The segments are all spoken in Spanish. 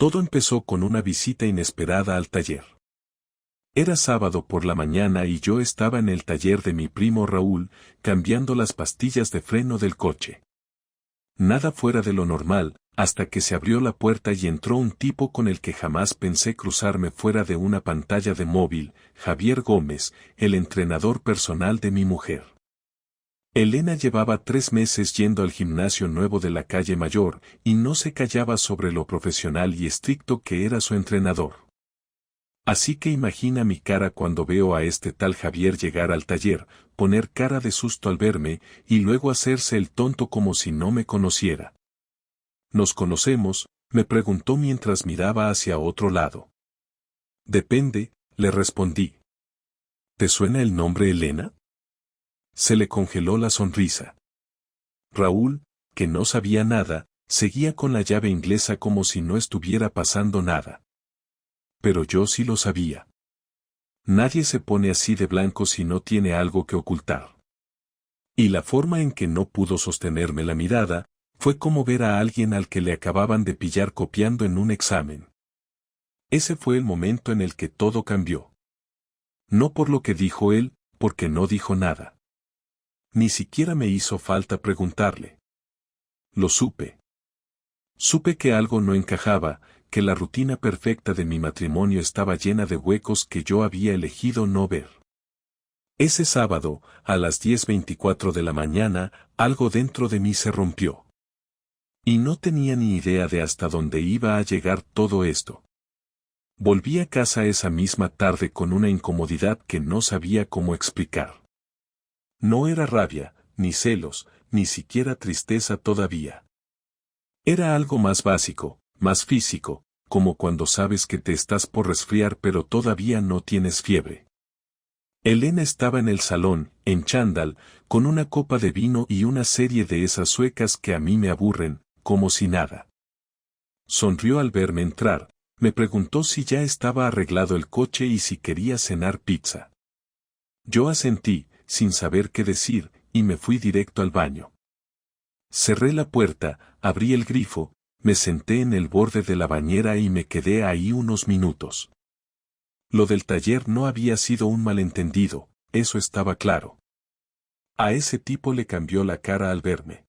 Todo empezó con una visita inesperada al taller. Era sábado por la mañana y yo estaba en el taller de mi primo Raúl, cambiando las pastillas de freno del coche. Nada fuera de lo normal, hasta que se abrió la puerta y entró un tipo con el que jamás pensé cruzarme fuera de una pantalla de móvil, Javier Gómez, el entrenador personal de mi mujer. Elena llevaba 3 meses yendo al gimnasio nuevo de la calle Mayor, y no se callaba sobre lo profesional y estricto que era su entrenador. Así que imagina mi cara cuando veo a este tal Javier llegar al taller, poner cara de susto al verme, y luego hacerse el tonto como si no me conociera. ¿Nos conocemos?, me preguntó mientras miraba hacia otro lado. Depende, le respondí. ¿Te suena el nombre Elena? Se le congeló la sonrisa. Raúl, que no sabía nada, seguía con la llave inglesa como si no estuviera pasando nada. Pero yo sí lo sabía. Nadie se pone así de blanco si no tiene algo que ocultar. Y la forma en que no pudo sostenerme la mirada, fue como ver a alguien al que le acababan de pillar copiando en un examen. Ese fue el momento en el que todo cambió. No por lo que dijo él, porque no dijo nada. Ni siquiera me hizo falta preguntarle. Lo supe. Supe que algo no encajaba, que la rutina perfecta de mi matrimonio estaba llena de huecos que yo había elegido no ver. Ese sábado, a las 10:24 de la mañana, algo dentro de mí se rompió. Y no tenía ni idea de hasta dónde iba a llegar todo esto. Volví a casa esa misma tarde con una incomodidad que no sabía cómo explicar. No era rabia, ni celos, ni siquiera tristeza todavía. Era algo más básico, más físico, como cuando sabes que te estás por resfriar pero todavía no tienes fiebre. Elena estaba en el salón, en chándal, con una copa de vino y una serie de esas suecas que a mí me aburren, como si nada. Sonrió al verme entrar, me preguntó si ya estaba arreglado el coche y si quería cenar pizza. Yo asentí, sin saber qué decir, y me fui directo al baño. Cerré la puerta, abrí el grifo, me senté en el borde de la bañera y me quedé ahí unos minutos. Lo del taller no había sido un malentendido, eso estaba claro. A ese tipo le cambió la cara al verme.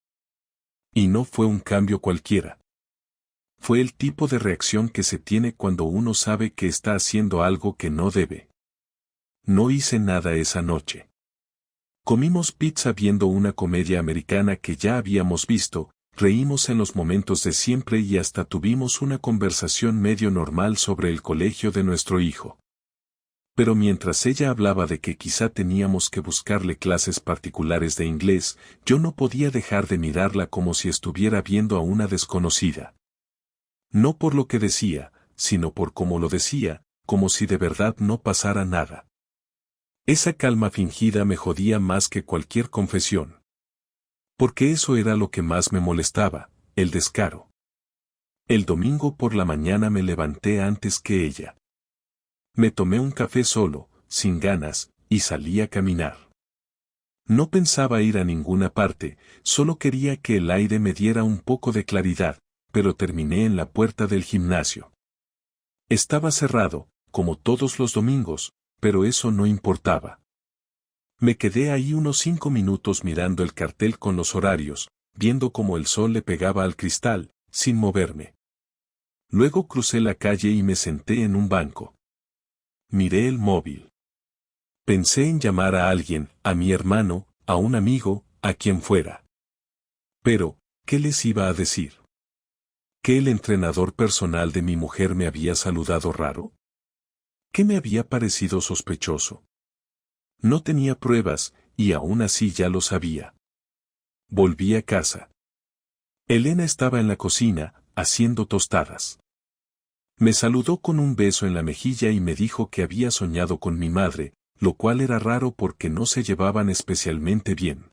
Y no fue un cambio cualquiera. Fue el tipo de reacción que se tiene cuando uno sabe que está haciendo algo que no debe. No hice nada esa noche. Comimos pizza viendo una comedia americana que ya habíamos visto, reímos en los momentos de siempre y hasta tuvimos una conversación medio normal sobre el colegio de nuestro hijo. Pero mientras ella hablaba de que quizá teníamos que buscarle clases particulares de inglés, yo no podía dejar de mirarla como si estuviera viendo a una desconocida. No por lo que decía, sino por cómo lo decía, como si de verdad no pasara nada. Esa calma fingida me jodía más que cualquier confesión. Porque eso era lo que más me molestaba, el descaro. El domingo por la mañana me levanté antes que ella. Me tomé un café solo, sin ganas, y salí a caminar. No pensaba ir a ninguna parte, solo quería que el aire me diera un poco de claridad, pero terminé en la puerta del gimnasio. Estaba cerrado, como todos los domingos, pero eso no importaba. Me quedé ahí unos 5 minutos mirando el cartel con los horarios, viendo cómo el sol le pegaba al cristal, sin moverme. Luego crucé la calle y me senté en un banco. Miré el móvil. Pensé en llamar a alguien, a mi hermano, a un amigo, a quien fuera. Pero, ¿qué les iba a decir? ¿Que el entrenador personal de mi mujer me había saludado raro? ¿Qué me había parecido sospechoso? No tenía pruebas, y aún así ya lo sabía. Volví a casa. Elena estaba en la cocina, haciendo tostadas. Me saludó con un beso en la mejilla y me dijo que había soñado con mi madre, lo cual era raro porque no se llevaban especialmente bien.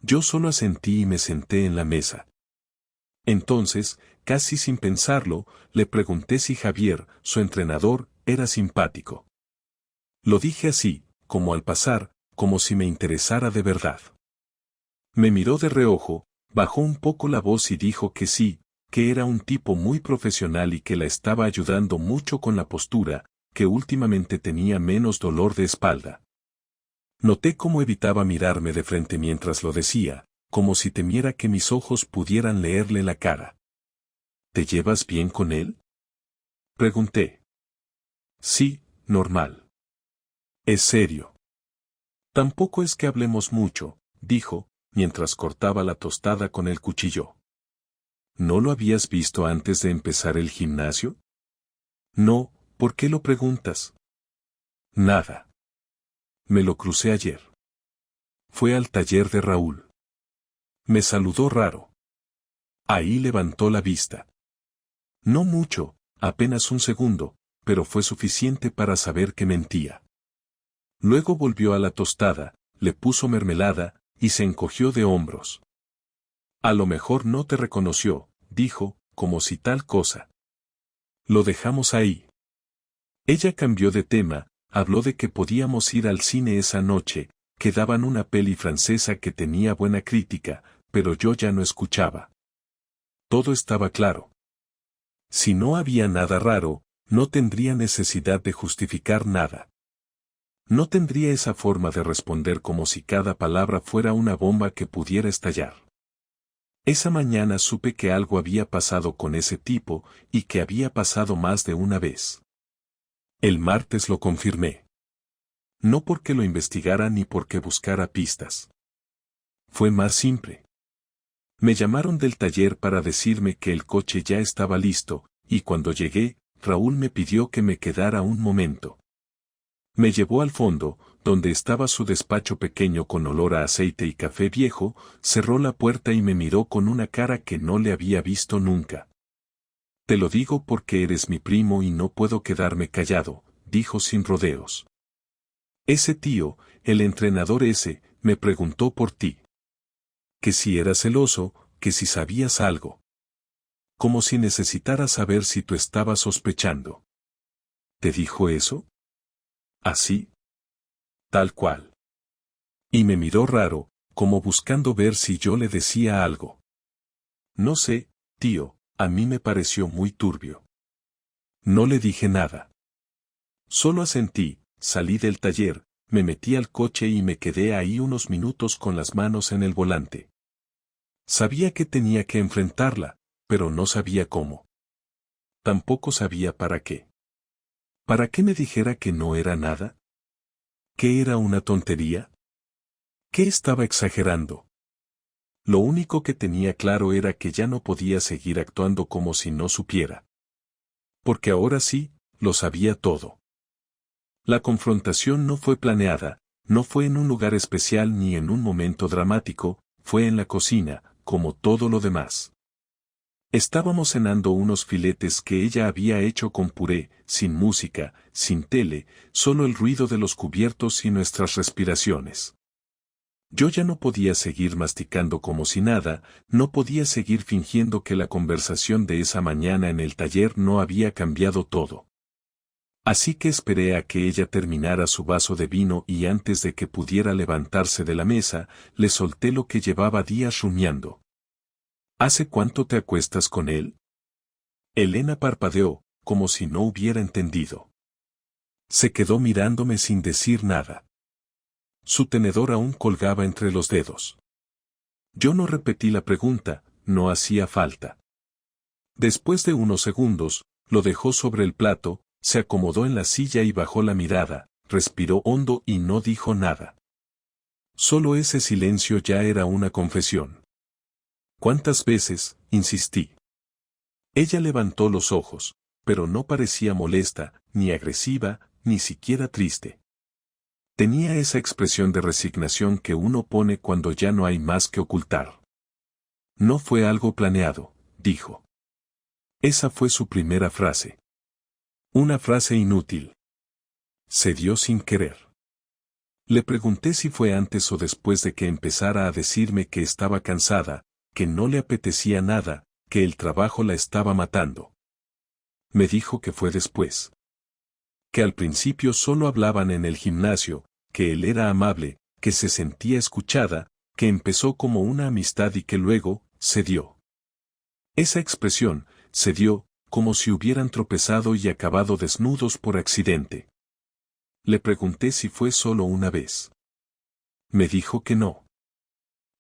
Yo solo asentí y me senté en la mesa. Entonces, casi sin pensarlo, le pregunté si Javier, su entrenador, era simpático. Lo dije así, como al pasar, como si me interesara de verdad. Me miró de reojo, bajó un poco la voz y dijo que sí, que era un tipo muy profesional y que la estaba ayudando mucho con la postura, que últimamente tenía menos dolor de espalda. Noté cómo evitaba mirarme de frente mientras lo decía, como si temiera que mis ojos pudieran leerle la cara. ¿Te llevas bien con él?, pregunté. Sí, normal. ¿Es serio? Tampoco es que hablemos mucho, dijo, mientras cortaba la tostada con el cuchillo. ¿No lo habías visto antes de empezar el gimnasio? No, ¿por qué lo preguntas? Nada. Me lo crucé ayer. Fue al taller de Raúl. Me saludó raro. Ahí levantó la vista. No mucho, apenas un segundo, pero fue suficiente para saber que mentía. Luego volvió a la tostada, le puso mermelada, y se encogió de hombros. A lo mejor no te reconoció, dijo, como si tal cosa. Lo dejamos ahí. Ella cambió de tema, habló de que podíamos ir al cine esa noche, que daban una peli francesa que tenía buena crítica, pero yo ya no escuchaba. Todo estaba claro. Si no había nada raro, no tendría necesidad de justificar nada. No tendría esa forma de responder como si cada palabra fuera una bomba que pudiera estallar. Esa mañana supe que algo había pasado con ese tipo y que había pasado más de una vez. El martes lo confirmé. No porque lo investigara ni porque buscara pistas. Fue más simple. Me llamaron del taller para decirme que el coche ya estaba listo, y cuando llegué, Raúl me pidió que me quedara un momento. Me llevó al fondo, donde estaba su despacho pequeño con olor a aceite y café viejo, cerró la puerta y me miró con una cara que no le había visto nunca. Te lo digo porque eres mi primo y no puedo quedarme callado, dijo sin rodeos. Ese tío, el entrenador ese, me preguntó por ti. Que si eras celoso, que si sabías algo. Como si necesitara saber si tú estabas sospechando. ¿Te dijo eso? ¿Así? Tal cual. Y me miró raro, como buscando ver si yo le decía algo. No sé, tío, a mí me pareció muy turbio. No le dije nada. Solo asentí, salí del taller, me metí al coche y me quedé ahí unos minutos con las manos en el volante. Sabía que tenía que enfrentarla, pero no sabía cómo. Tampoco sabía para qué. ¿Para qué me dijera que no era nada? ¿Qué era una tontería? ¿Qué estaba exagerando? Lo único que tenía claro era que ya no podía seguir actuando como si no supiera. Porque ahora sí, lo sabía todo. La confrontación no fue planeada, no fue en un lugar especial ni en un momento dramático, fue en la cocina, como todo lo demás. Estábamos cenando unos filetes que ella había hecho con puré, sin música, sin tele, solo el ruido de los cubiertos y nuestras respiraciones. Yo ya no podía seguir masticando como si nada, no podía seguir fingiendo que la conversación de esa mañana en el taller no había cambiado todo. Así que esperé a que ella terminara su vaso de vino y antes de que pudiera levantarse de la mesa, le solté lo que llevaba días rumiando. ¿Hace cuánto te acuestas con él? Elena parpadeó, como si no hubiera entendido. Se quedó mirándome sin decir nada. Su tenedor aún colgaba entre los dedos. Yo no repetí la pregunta, no hacía falta. Después de unos segundos, lo dejó sobre el plato, se acomodó en la silla y bajó la mirada, respiró hondo y no dijo nada. Solo ese silencio ya era una confesión. ¿Cuántas veces? Insistí. Ella levantó los ojos, pero no parecía molesta, ni agresiva, ni siquiera triste. Tenía esa expresión de resignación que uno pone cuando ya no hay más que ocultar. No fue algo planeado, dijo. Esa fue su primera frase. Una frase inútil. Se dio sin querer. Le pregunté si fue antes o después de que empezara a decirme que estaba cansada, que no le apetecía nada, que el trabajo la estaba matando. Me dijo que fue después. Que al principio solo hablaban en el gimnasio, que él era amable, que se sentía escuchada, que empezó como una amistad y que luego, se dio. Esa expresión se dio como si hubieran tropezado y acabado desnudos por accidente. Le pregunté si fue solo una vez. Me dijo que no.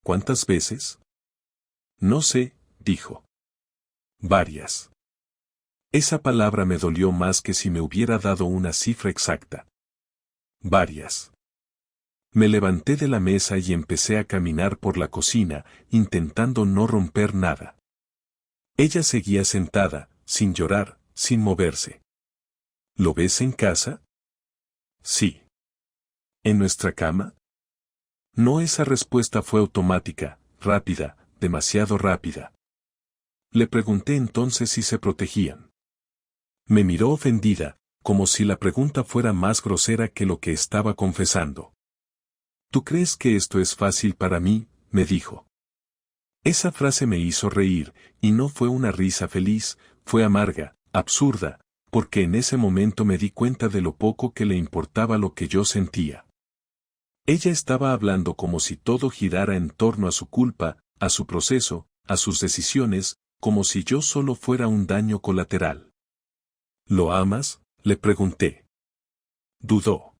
¿Cuántas veces? No sé, dijo. Varias. Esa palabra me dolió más que si me hubiera dado una cifra exacta. Varias. Me levanté de la mesa y empecé a caminar por la cocina, intentando no romper nada. Ella seguía sentada, sin llorar, sin moverse. ¿Lo ves en casa? Sí. ¿En nuestra cama? No, esa respuesta fue automática, rápida, demasiado rápida. Le pregunté entonces si se protegían. Me miró ofendida, como si la pregunta fuera más grosera que lo que estaba confesando. ¿Tú crees que esto es fácil para mí?, me dijo. Esa frase me hizo reír, y no fue una risa feliz, fue amarga, absurda, porque en ese momento me di cuenta de lo poco que le importaba lo que yo sentía. Ella estaba hablando como si todo girara en torno a su culpa, a su proceso, a sus decisiones, como si yo solo fuera un daño colateral. ¿Lo amas?, le pregunté. Dudó.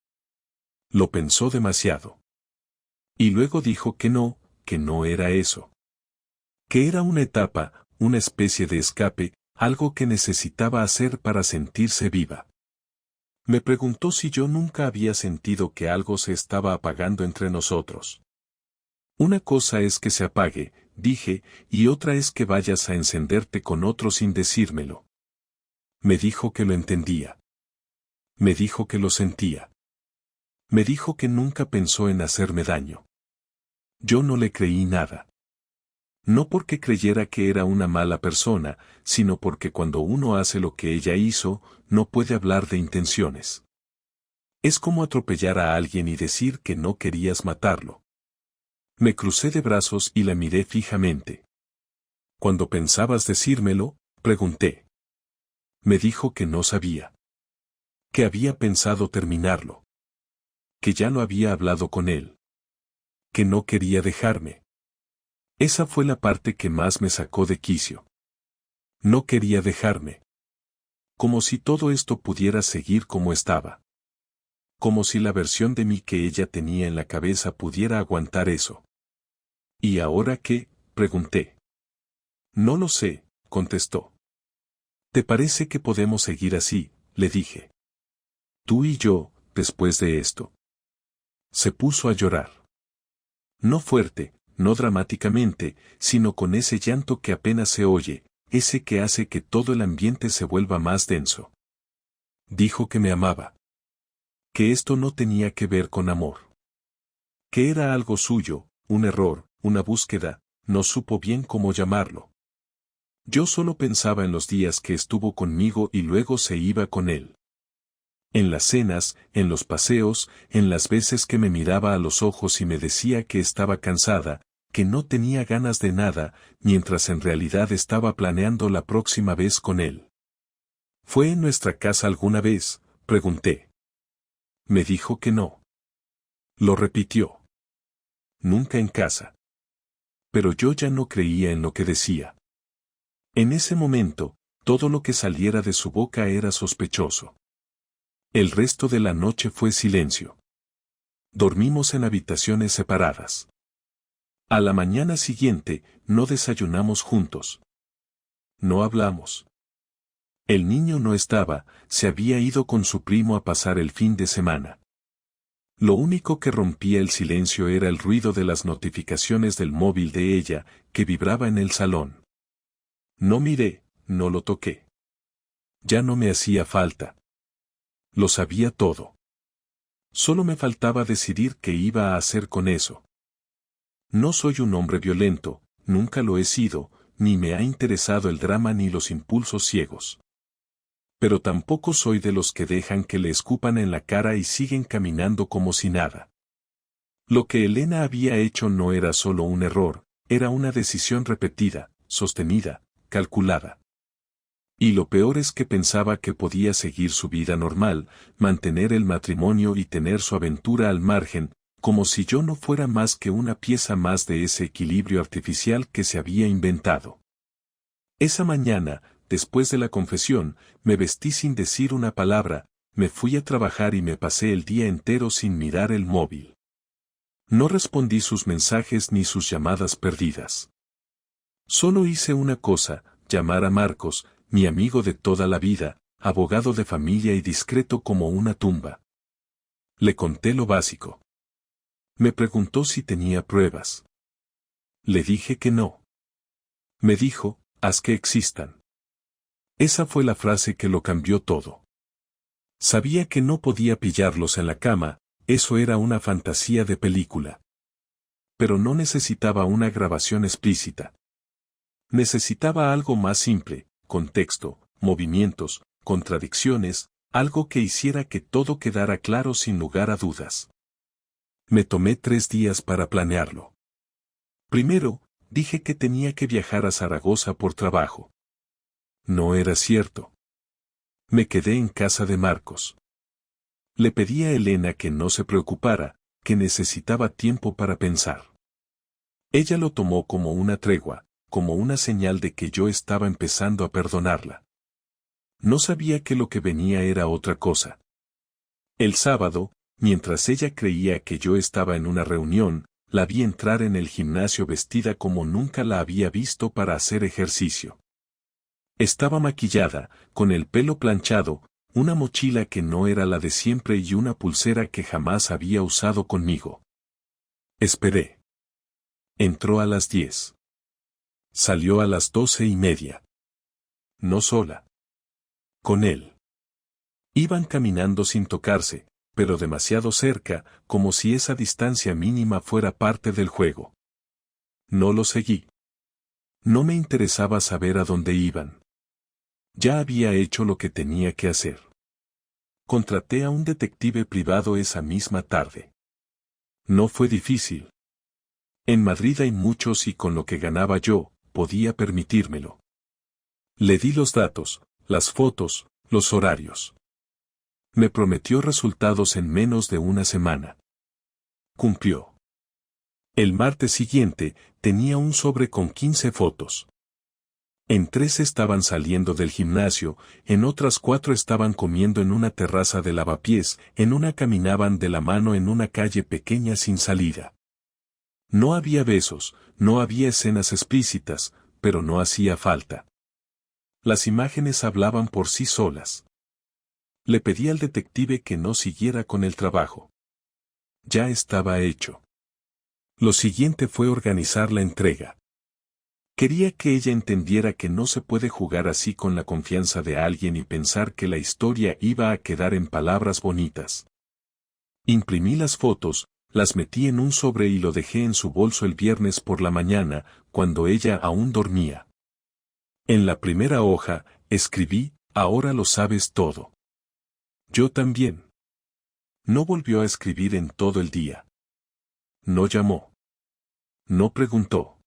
Lo pensó demasiado. Y luego dijo que no era eso. Que era una etapa, una especie de escape, algo que necesitaba hacer para sentirse viva. Me preguntó si yo nunca había sentido que algo se estaba apagando entre nosotros. Una cosa es que se apague, dije, y otra es que vayas a encenderte con otro sin decírmelo. Me dijo que lo entendía. Me dijo que lo sentía. Me dijo que nunca pensó en hacerme daño. Yo no le creí nada. No porque creyera que era una mala persona, sino porque cuando uno hace lo que ella hizo, no puede hablar de intenciones. Es como atropellar a alguien y decir que no querías matarlo. Me crucé de brazos y la miré fijamente. ¿Cuándo pensabas decírmelo?, pregunté. Me dijo que no sabía. Que había pensado terminarlo. Que ya lo había hablado con él. Que no quería dejarme. Esa fue la parte que más me sacó de quicio. No quería dejarme. Como si todo esto pudiera seguir como estaba. Como si la versión de mí que ella tenía en la cabeza pudiera aguantar eso. ¿Y ahora qué?, pregunté. No lo sé, contestó. ¿Te parece que podemos seguir así?, le dije. Tú y yo, después de esto. Se puso a llorar. No fuerte, no dramáticamente, sino con ese llanto que apenas se oye, ese que hace que todo el ambiente se vuelva más denso. Dijo que me amaba. Que esto no tenía que ver con amor. Que era algo suyo, un error, una búsqueda, no supo bien cómo llamarlo. Yo solo pensaba en los días que estuvo conmigo y luego se iba con él. En las cenas, en los paseos, en las veces que me miraba a los ojos y me decía que estaba cansada, que no tenía ganas de nada, mientras en realidad estaba planeando la próxima vez con él. ¿Fue en nuestra casa alguna vez?, pregunté. Me dijo que no. Lo repitió. Nunca en casa. Pero yo ya no creía en lo que decía. En ese momento, todo lo que saliera de su boca era sospechoso. El resto de la noche fue silencio. Dormimos en habitaciones separadas. A la mañana siguiente, no desayunamos juntos. No hablamos. El niño no estaba, se había ido con su primo a pasar el fin de semana. Lo único que rompía el silencio era el ruido de las notificaciones del móvil de ella, que vibraba en el salón. No miré, no lo toqué. Ya no me hacía falta. Lo sabía todo. Solo me faltaba decidir qué iba a hacer con eso. No soy un hombre violento, nunca lo he sido, ni me ha interesado el drama ni los impulsos ciegos. Pero tampoco soy de los que dejan que le escupan en la cara y siguen caminando como si nada. Lo que Elena había hecho no era solo un error, era una decisión repetida, sostenida, calculada. Y lo peor es que pensaba que podía seguir su vida normal, mantener el matrimonio y tener su aventura al margen, como si yo no fuera más que una pieza más de ese equilibrio artificial que se había inventado. Esa mañana, después de la confesión, me vestí sin decir una palabra, me fui a trabajar y me pasé el día entero sin mirar el móvil. No respondí sus mensajes ni sus llamadas perdidas. Solo hice una cosa, llamar a Marcos, mi amigo de toda la vida, abogado de familia y discreto como una tumba. Le conté lo básico. Me preguntó si tenía pruebas. Le dije que no. Me dijo, haz que existan. Esa fue la frase que lo cambió todo. Sabía que no podía pillarlos en la cama, eso era una fantasía de película. Pero no necesitaba una grabación explícita. Necesitaba algo más simple, contexto, movimientos, contradicciones, algo que hiciera que todo quedara claro sin lugar a dudas. Me tomé 3 días para planearlo. Primero, dije que tenía que viajar a Zaragoza por trabajo. No era cierto. Me quedé en casa de Marcos. Le pedí a Elena que no se preocupara, que necesitaba tiempo para pensar. Ella lo tomó como una tregua, como una señal de que yo estaba empezando a perdonarla. No sabía que lo que venía era otra cosa. El sábado, mientras ella creía que yo estaba en una reunión, la vi entrar en el gimnasio vestida como nunca la había visto para hacer ejercicio. Estaba maquillada, con el pelo planchado, una mochila que no era la de siempre y una pulsera que jamás había usado conmigo. Esperé. Entró a las 10. Salió a las 12:30. No sola. Con él. Iban caminando sin tocarse, pero demasiado cerca, como si esa distancia mínima fuera parte del juego. No lo seguí. No me interesaba saber a dónde iban. Ya había hecho lo que tenía que hacer. Contraté a un detective privado esa misma tarde. No fue difícil. En Madrid hay muchos y con lo que ganaba yo, podía permitírmelo. Le di los datos, las fotos, los horarios. Me prometió resultados en menos de una semana. Cumplió. El martes siguiente, tenía un sobre con 15 fotos. En 3 estaban saliendo del gimnasio, en otras 4 estaban comiendo en una terraza de lavapiés, en una caminaban de la mano en una calle pequeña sin salida. No había besos, no había escenas explícitas, pero no hacía falta. Las imágenes hablaban por sí solas. Le pedí al detective que no siguiera con el trabajo. Ya estaba hecho. Lo siguiente fue organizar la entrega. Quería que ella entendiera que no se puede jugar así con la confianza de alguien y pensar que la historia iba a quedar en palabras bonitas. Imprimí las fotos, las metí en un sobre y lo dejé en su bolso el viernes por la mañana, cuando ella aún dormía. En la primera hoja, escribí, ahora lo sabes todo. Yo también. No volvió a escribir en todo el día. No llamó. No preguntó.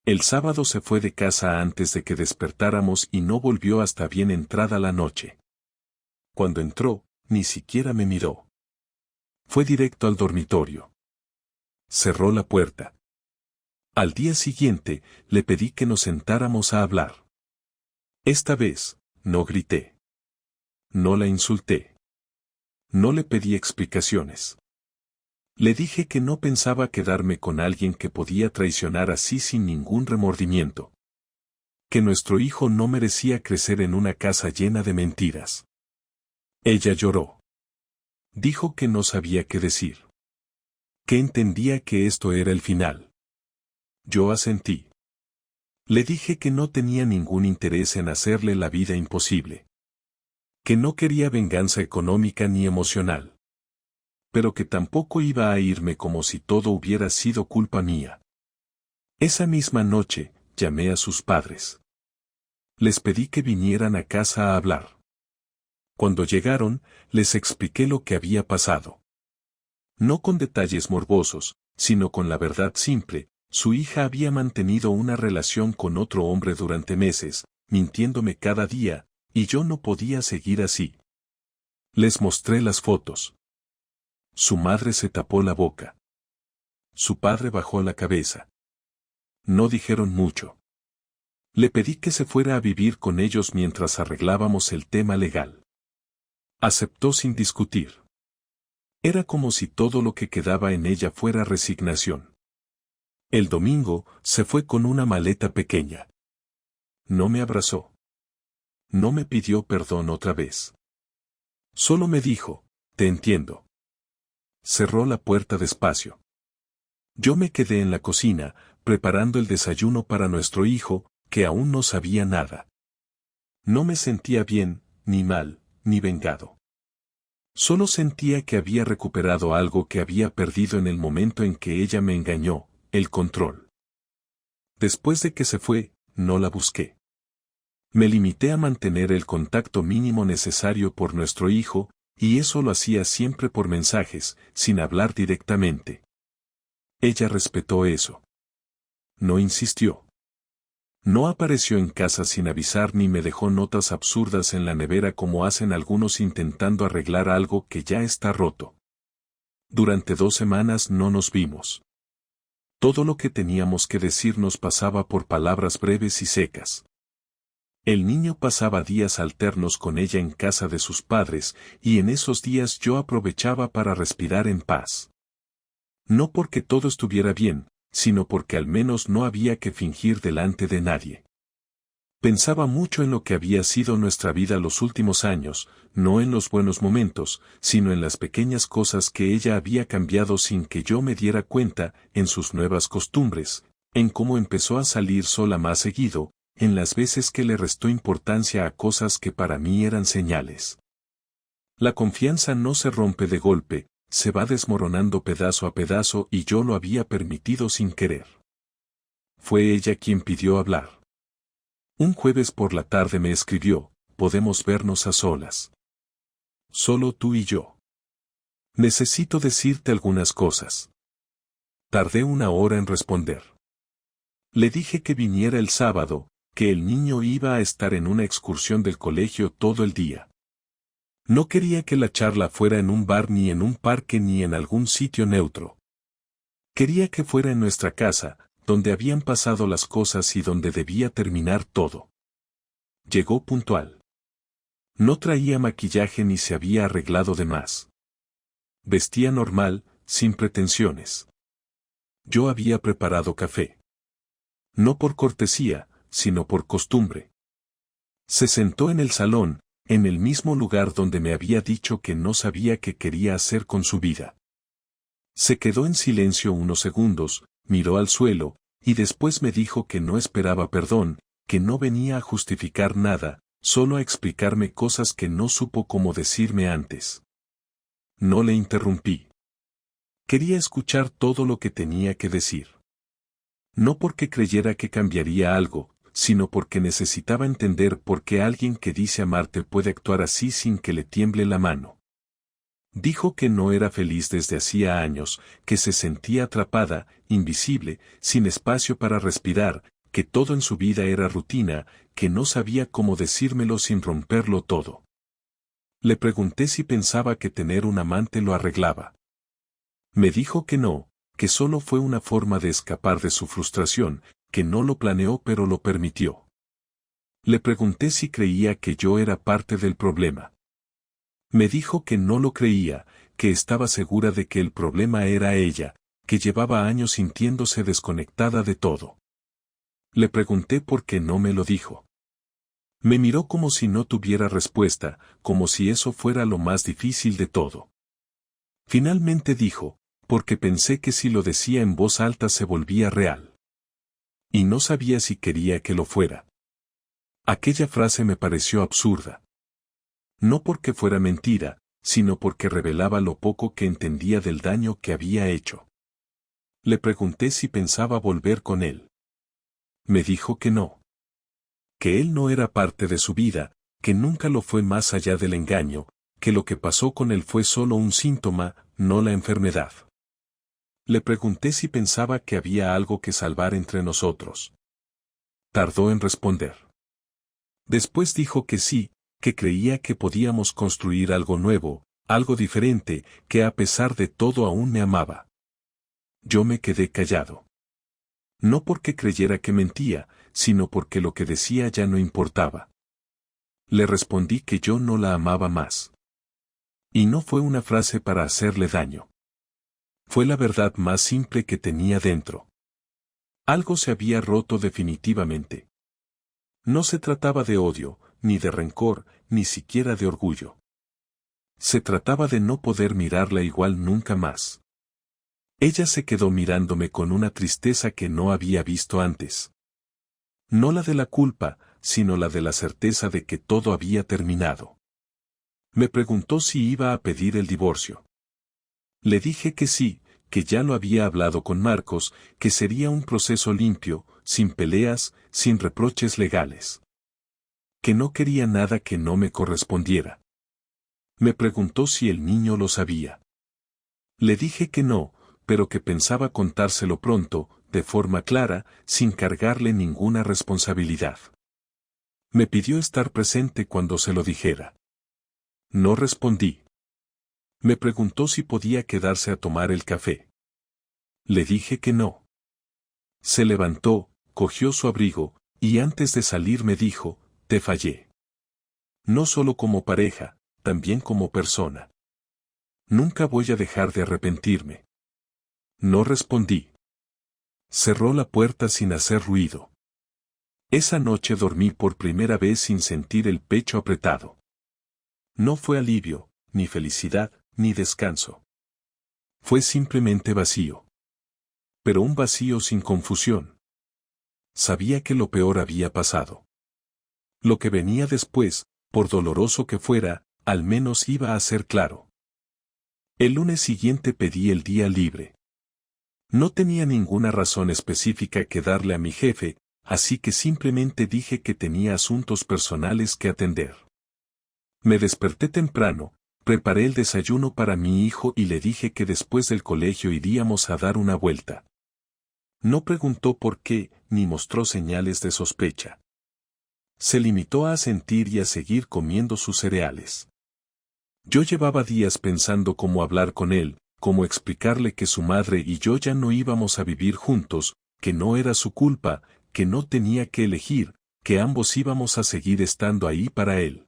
El sábado se fue de casa antes de que despertáramos y no volvió hasta bien entrada la noche. Cuando entró, ni siquiera me miró. Fue directo al dormitorio. Cerró la puerta. Al día siguiente, le pedí que nos sentáramos a hablar. Esta vez, no grité. No la insulté. No le pedí explicaciones. Le dije que no pensaba quedarme con alguien que podía traicionar así sin ningún remordimiento. Que nuestro hijo no merecía crecer en una casa llena de mentiras. Ella lloró. Dijo que no sabía qué decir. Que entendía que esto era el final. Yo asentí. Le dije que no tenía ningún interés en hacerle la vida imposible. Que no quería venganza económica ni emocional. Pero que tampoco iba a irme como si todo hubiera sido culpa mía. Esa misma noche, llamé a sus padres. Les pedí que vinieran a casa a hablar. Cuando llegaron, les expliqué lo que había pasado. No con detalles morbosos, sino con la verdad simple, su hija había mantenido una relación con otro hombre durante meses, mintiéndome cada día, y yo no podía seguir así. Les mostré las fotos. Su madre se tapó la boca. Su padre bajó la cabeza. No dijeron mucho. Le pedí que se fuera a vivir con ellos mientras arreglábamos el tema legal. Aceptó sin discutir. Era como si todo lo que quedaba en ella fuera resignación. El domingo, se fue con una maleta pequeña. No me abrazó. No me pidió perdón otra vez. Solo me dijo, te entiendo. Cerró la puerta despacio. Yo me quedé en la cocina, preparando el desayuno para nuestro hijo, que aún no sabía nada. No me sentía bien, ni mal, ni vengado. Solo sentía que había recuperado algo que había perdido en el momento en que ella me engañó, el control. Después de que se fue, no la busqué. Me limité a mantener el contacto mínimo necesario por nuestro hijo, y eso lo hacía siempre por mensajes, sin hablar directamente. Ella respetó eso. No insistió. No apareció en casa sin avisar ni me dejó notas absurdas en la nevera como hacen algunos intentando arreglar algo que ya está roto. Durante 2 semanas no nos vimos. Todo lo que teníamos que decirnos pasaba por palabras breves y secas. El niño pasaba días alternos con ella en casa de sus padres, y en esos días yo aprovechaba para respirar en paz. No porque todo estuviera bien, sino porque al menos no había que fingir delante de nadie. Pensaba mucho en lo que había sido nuestra vida los últimos años, no en los buenos momentos, sino en las pequeñas cosas que ella había cambiado sin que yo me diera cuenta, en sus nuevas costumbres, en cómo empezó a salir sola más seguido, en las veces que le restó importancia a cosas que para mí eran señales. La confianza no se rompe de golpe, se va desmoronando pedazo a pedazo y yo lo había permitido sin querer. Fue ella quien pidió hablar. Un jueves por la tarde me escribió, podemos vernos a solas. Solo tú y yo. Necesito decirte algunas cosas. Tardé 1 hora en responder. Le dije que viniera el sábado, que el niño iba a estar en una excursión del colegio todo el día. No quería que la charla fuera en un bar ni en un parque ni en algún sitio neutro. Quería que fuera en nuestra casa, donde habían pasado las cosas y donde debía terminar todo. Llegó puntual. No traía maquillaje ni se había arreglado de más. Vestía normal, sin pretensiones. Yo había preparado café. No por cortesía, sino por costumbre. Se sentó en el salón, en el mismo lugar donde me había dicho que no sabía qué quería hacer con su vida. Se quedó en silencio unos segundos, miró al suelo, y después me dijo que no esperaba perdón, que no venía a justificar nada, solo a explicarme cosas que no supo cómo decirme antes. No le interrumpí. Quería escuchar todo lo que tenía que decir. No porque creyera que cambiaría algo, sino porque necesitaba entender por qué alguien que dice amarte puede actuar así sin que le tiemble la mano. Dijo que no era feliz desde hacía años, que se sentía atrapada, invisible, sin espacio para respirar, que todo en su vida era rutina, que no sabía cómo decírmelo sin romperlo todo. Le pregunté si pensaba que tener un amante lo arreglaba. Me dijo que no, que solo fue una forma de escapar de su frustración, que no lo planeó pero lo permitió. Le pregunté si creía que yo era parte del problema. Me dijo que no lo creía, que estaba segura de que el problema era ella, que llevaba años sintiéndose desconectada de todo. Le pregunté por qué no me lo dijo. Me miró como si no tuviera respuesta, como si eso fuera lo más difícil de todo. Finalmente dijo, porque pensé que si lo decía en voz alta se volvía real. Y no sabía si quería que lo fuera. Aquella frase me pareció absurda. No porque fuera mentira, sino porque revelaba lo poco que entendía del daño que había hecho. Le pregunté si pensaba volver con él. Me dijo que no. Que él no era parte de su vida, que nunca lo fue más allá del engaño, que lo que pasó con él fue solo un síntoma, no la enfermedad. Le pregunté si pensaba que había algo que salvar entre nosotros. Tardó en responder. Después dijo que sí, que creía que podíamos construir algo nuevo, algo diferente, que a pesar de todo aún me amaba. Yo me quedé callado. No porque creyera que mentía, sino porque lo que decía ya no importaba. Le respondí que yo no la amaba más. Y no fue una frase para hacerle daño. Fue la verdad más simple que tenía dentro. Algo se había roto definitivamente. No se trataba de odio, ni de rencor, ni siquiera de orgullo. Se trataba de no poder mirarla igual nunca más. Ella se quedó mirándome con una tristeza que no había visto antes. No la de la culpa, sino la de la certeza de que todo había terminado. Me preguntó si iba a pedir el divorcio. Le dije que sí, que ya lo había hablado con Marcos, que sería un proceso limpio, sin peleas, sin reproches legales. Que no quería nada que no me correspondiera. Me preguntó si el niño lo sabía. Le dije que no, pero que pensaba contárselo pronto, de forma clara, sin cargarle ninguna responsabilidad. Me pidió estar presente cuando se lo dijera. No respondí. Me preguntó si podía quedarse a tomar el café. Le dije que no. Se levantó, cogió su abrigo, y antes de salir me dijo, te fallé. No solo como pareja, también como persona. Nunca voy a dejar de arrepentirme. No respondí. Cerró la puerta sin hacer ruido. Esa noche dormí por primera vez sin sentir el pecho apretado. No fue alivio, ni felicidad, ni descanso. Fue simplemente vacío. Pero un vacío sin confusión. Sabía que lo peor había pasado. Lo que venía después, por doloroso que fuera, al menos iba a ser claro. El lunes siguiente pedí el día libre. No tenía ninguna razón específica que darle a mi jefe, así que simplemente dije que tenía asuntos personales que atender. Me desperté temprano, preparé el desayuno para mi hijo y le dije que después del colegio iríamos a dar una vuelta. No preguntó por qué, ni mostró señales de sospecha. Se limitó a asentir y a seguir comiendo sus cereales. Yo llevaba días pensando cómo hablar con él, cómo explicarle que su madre y yo ya no íbamos a vivir juntos, que no era su culpa, que no tenía que elegir, que ambos íbamos a seguir estando ahí para él.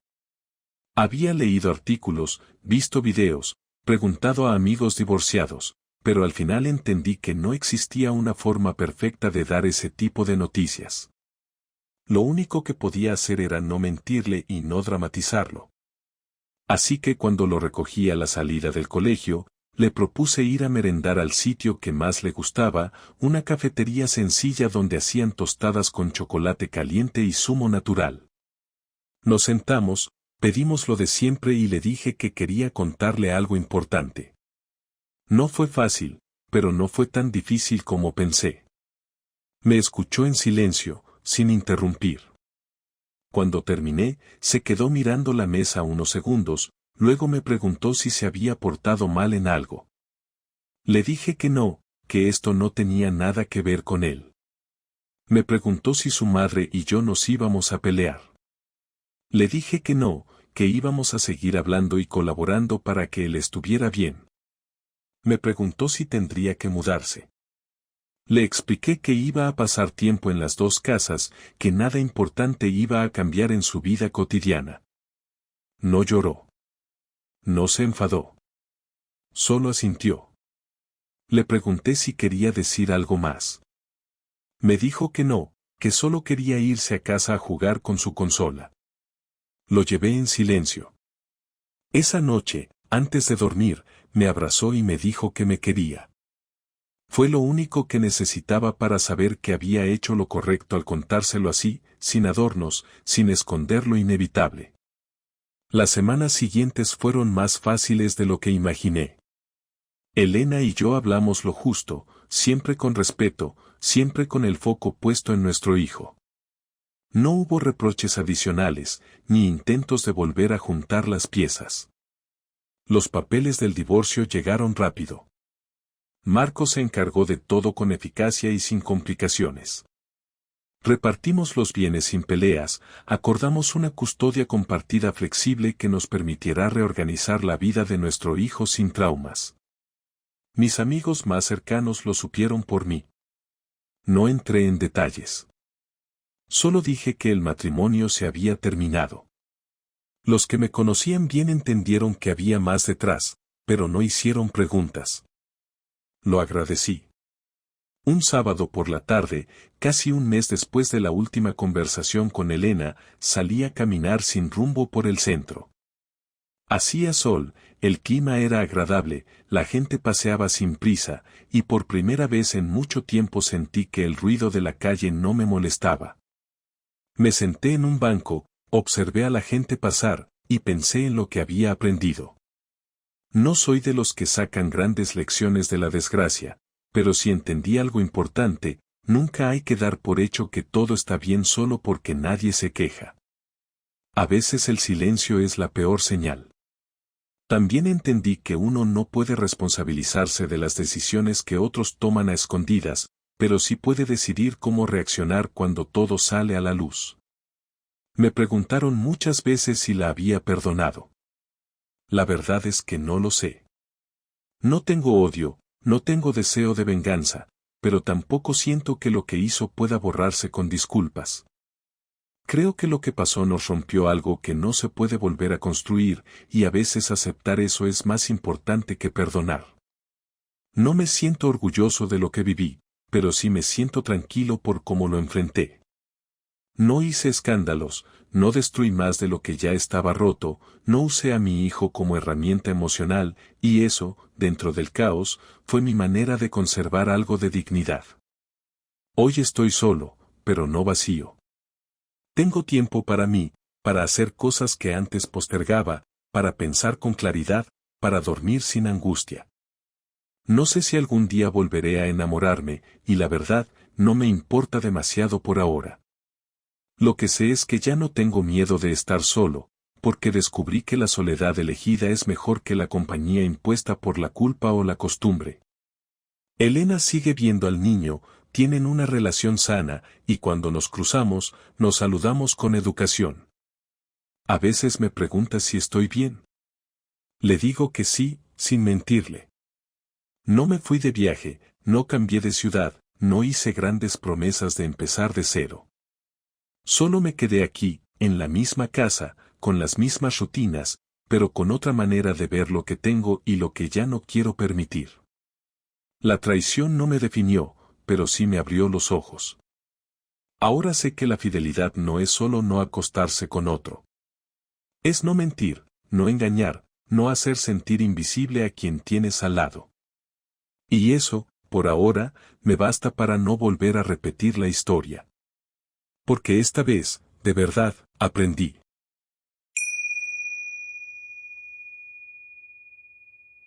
Había leído artículos, visto videos, preguntado a amigos divorciados, pero al final entendí que no existía una forma perfecta de dar ese tipo de noticias. Lo único que podía hacer era no mentirle y no dramatizarlo. Así que cuando lo recogí a la salida del colegio, le propuse ir a merendar al sitio que más le gustaba, una cafetería sencilla donde hacían tostadas con chocolate caliente y zumo natural. Nos sentamos, pedimos lo de siempre y le dije que quería contarle algo importante. No fue fácil, pero no fue tan difícil como pensé. Me escuchó en silencio, sin interrumpir. Cuando terminé, se quedó mirando la mesa unos segundos, luego me preguntó si se había portado mal en algo. Le dije que no, que esto no tenía nada que ver con él. Me preguntó si su madre y yo nos íbamos a pelear. Le dije que no, que íbamos a seguir hablando y colaborando para que él estuviera bien. Me preguntó si tendría que mudarse. Le expliqué que iba a pasar tiempo en las dos casas, que nada importante iba a cambiar en su vida cotidiana. No lloró. No se enfadó. Solo asintió. Le pregunté si quería decir algo más. Me dijo que no, que solo quería irse a casa a jugar con su consola. Lo llevé en silencio. Esa noche, antes de dormir, me abrazó y me dijo que me quería. Fue lo único que necesitaba para saber que había hecho lo correcto al contárselo así, sin adornos, sin esconder lo inevitable. Las semanas siguientes fueron más fáciles de lo que imaginé. Elena y yo hablamos lo justo, siempre con respeto, siempre con el foco puesto en nuestro hijo. No hubo reproches adicionales, ni intentos de volver a juntar las piezas. Los papeles del divorcio llegaron rápido. Marcos se encargó de todo con eficacia y sin complicaciones. Repartimos los bienes sin peleas, acordamos una custodia compartida flexible que nos permitirá reorganizar la vida de nuestro hijo sin traumas. Mis amigos más cercanos lo supieron por mí. No entré en detalles. Solo dije que el matrimonio se había terminado. Los que me conocían bien entendieron que había más detrás, pero no hicieron preguntas. Lo agradecí. Un sábado por la tarde, casi un mes después de la última conversación con Elena, salí a caminar sin rumbo por el centro. Hacía sol, el clima era agradable, la gente paseaba sin prisa, y por primera vez en mucho tiempo sentí que el ruido de la calle no me molestaba. Me senté en un banco, observé a la gente pasar, y pensé en lo que había aprendido. No soy de los que sacan grandes lecciones de la desgracia, pero si entendí algo importante, nunca hay que dar por hecho que todo está bien solo porque nadie se queja. A veces el silencio es la peor señal. También entendí que uno no puede responsabilizarse de las decisiones que otros toman a escondidas, pero sí puede decidir cómo reaccionar cuando todo sale a la luz. Me preguntaron muchas veces si la había perdonado. La verdad es que no lo sé. No tengo odio, no tengo deseo de venganza, pero tampoco siento que lo que hizo pueda borrarse con disculpas. Creo que lo que pasó nos rompió algo que no se puede volver a construir, y a veces aceptar eso es más importante que perdonar. No me siento orgulloso de lo que viví, pero sí me siento tranquilo por cómo lo enfrenté. No hice escándalos, no destruí más de lo que ya estaba roto, no usé a mi hijo como herramienta emocional, y eso, dentro del caos, fue mi manera de conservar algo de dignidad. Hoy estoy solo, pero no vacío. Tengo tiempo para mí, para hacer cosas que antes postergaba, para pensar con claridad, para dormir sin angustia. No sé si algún día volveré a enamorarme, y la verdad, no me importa demasiado por ahora. Lo que sé es que ya no tengo miedo de estar solo, porque descubrí que la soledad elegida es mejor que la compañía impuesta por la culpa o la costumbre. Elena sigue viendo al niño, tienen una relación sana, y cuando nos cruzamos, nos saludamos con educación. A veces me pregunta si estoy bien. Le digo que sí, sin mentirle. No me fui de viaje, no cambié de ciudad, no hice grandes promesas de empezar de cero. Solo me quedé aquí, en la misma casa, con las mismas rutinas, pero con otra manera de ver lo que tengo y lo que ya no quiero permitir. La traición no me definió, pero sí me abrió los ojos. Ahora sé que la fidelidad no es solo no acostarse con otro. Es no mentir, no engañar, no hacer sentir invisible a quien tienes al lado. Y eso, por ahora, me basta para no volver a repetir la historia. Porque esta vez, de verdad, aprendí.